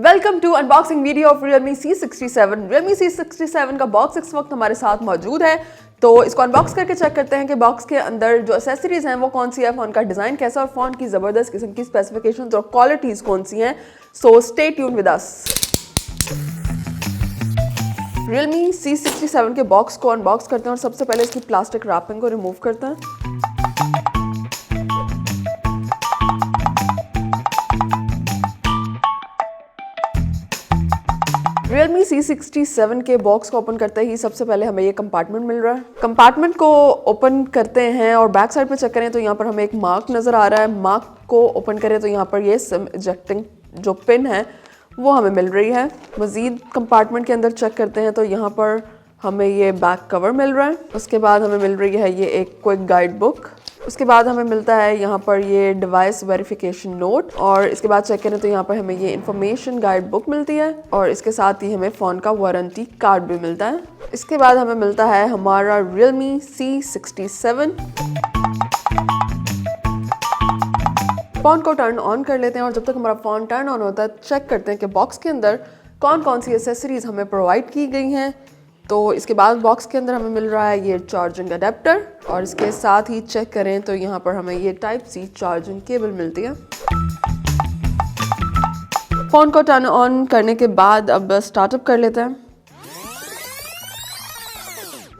Welcome to unboxing video of Realme C67। Realme C67 का box इस वक्त हमारे साथ मौजूद है, तो इसको अनबॉक्स करके चेक करते हैं कि बॉक्स के अंदर जो एसेसरीज हैं वो कौन सी है, फ़ोन का डिज़ाइन कैसा और फ़ोन की ज़बरदस्त किस्म की स्पेसिफिकेशंस और क्वालिटीज़ कौन सी हैं। So stay tune with us. Realme C67 के बॉक्स को अनबॉक्स करते हैं और सबसे पहले इसकी प्लास्टिक रैपिंग को रिमूव करते हैं। Realme C67 के बॉक्स को ओपन करते ही सबसे पहले हमें ये कंपार्टमेंट मिल रहा है। कंपार्टमेंट को ओपन करते हैं और बैक साइड पे चेक करें तो यहाँ पर हमें एक मार्क नज़र आ रहा है। मार्क को ओपन करें तो यहाँ पर ये सिम इजेक्टिंग जो पिन है वो हमें मिल रही है। मज़ीद कंपार्टमेंट के अंदर चेक करते हैं तो यहाँ पर हमें ये बैक कवर मिल रहा है। उसके बाद हमें मिल रही है ये एक क्विक गाइड बुक। उसके बाद हमें मिलता है यहाँ पर ये डिवाइस वेरिफिकेशन नोट और इसके बाद चेक करें तो यहाँ पर हमें ये इन्फॉर्मेशन गाइड बुक मिलती है और इसके साथ ही हमें फ़ोन का वारंटी कार्ड भी मिलता है। इसके बाद हमें मिलता है हमारा Realme C67। फ़ोन को टर्न ऑन कर लेते हैं और जब तक हमारा फ़ोन टर्न ऑन होता है चेक करते हैं कि बॉक्स के अंदर कौन कौन सी एसेसरीज हमें प्रोवाइड की गई हैं। तो इसके बाद बॉक्स के अंदर हमें मिल रहा है ये चार्जिंग अडेप्टर और इसके साथ ही चेक करें तो यहाँ पर हमें ये टाइप सी चार्जिंग केबल मिलती है। फ़ोन को टर्न ऑन करने के बाद अब स्टार्टअप कर लेते हैं।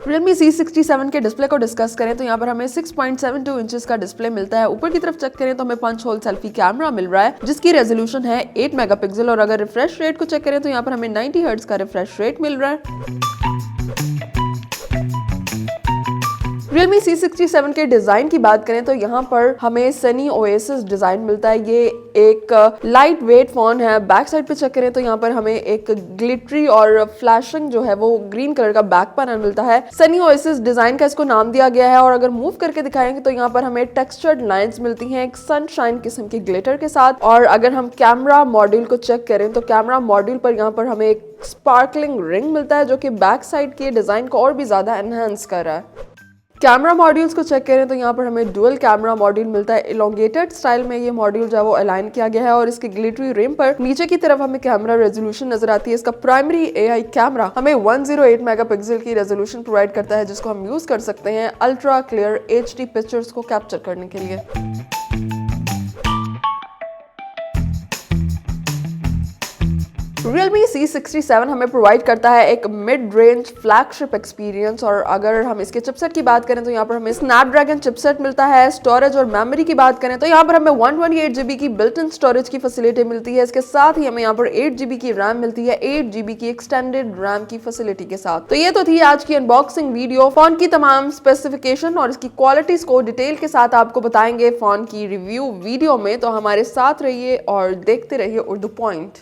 Realme C67 के डिस्प्ले को डिस्कस करें तो यहाँ पर हमें 6.72 इंचेस का डिस्प्ले मिलता है। ऊपर की तरफ चेक करें तो हमें पंच होल सेल्फी कैमरा मिल रहा है जिसकी रेजोल्यूशन है 8 मेगापिक्सल और अगर रिफ्रेश रेट को चेक करें तो यहाँ पर हमें 90 हर्ट्ज का रिफ्रेश रेट मिल रहा है। Realme C67 के डिज़ाइन की बात करें तो यहाँ पर हमें सनी ओएसिस डिज़ाइन मिलता है। ये एक लाइट वेट फ़ोन है। बैक साइड पे चेक करें तो यहाँ पर हमें एक ग्लिटरी और फ्लैशिंग जो है वो ग्रीन कलर का बैक पैनल मिलता है। सनी ओएसिस डिज़ाइन का इसको नाम दिया गया है और अगर मूव करके दिखाएंगे तो यहाँ पर हमें टेक्सचर्ड लाइंस मिलती हैं एक सनशाइन किस्म की ग्लिटर के साथ। और अगर हम कैमरा मॉड्यूल को चेक करें तो कैमरा मॉड्यूल पर यहाँ पर हमें एक स्पार्कलिंग रिंग मिलता है जो कि बैक साइड के डिज़ाइन को और भी ज़्यादा एनहांस कर रहा है। कैमरा मॉड्यूल्स को चेक करें तो यहाँ पर हमें डुअल कैमरा मॉड्यूल मिलता है। इलोंगेटेड स्टाइल में ये मॉड्यूल जो है वो अलाइन किया गया है और इसकी ग्लिटरी रिम पर नीचे की तरफ हमें कैमरा रेजोल्यूशन नजर आती है। इसका प्राइमरी AI कैमरा हमें 108 मेगापिक्सल की रेजोल्यूशन प्रोवाइड करता है जिसको हम यूज कर सकते हैं अल्ट्रा क्लियर HD पिक्चर्स को कैप्चर करने के लिए। Realme C67 हमें प्रोवाइड करता है एक मिड रेंज फ्लैगशिप एक्सपीरियंस और अगर हम इसके चिपसेट की बात करें तो यहाँ पर हमें स्नैपड्रैगन चिपसेट मिलता है। स्टोरेज और मेमोरी की बात करें तो यहाँ पर हमें 128 GB की बिल्ट इन स्टोरेज की फैसिलिटी मिलती है। इसके साथ ही हमें यहाँ पर 8 GB की रैम मिलती है, 8 GB की एक्सटेंडेड रैम की फैसिलिटी के साथ। तो ये तो थी आज की अनबॉक्सिंग वीडियो। फोन की तमाम स्पेसिफिकेशन और इसकी क्वालिटीज को डिटेल के साथ आपको बताएंगे फोन की रिव्यू वीडियो में, तो हमारे साथ रहिए और देखते रहिए उर्दू पॉइंट।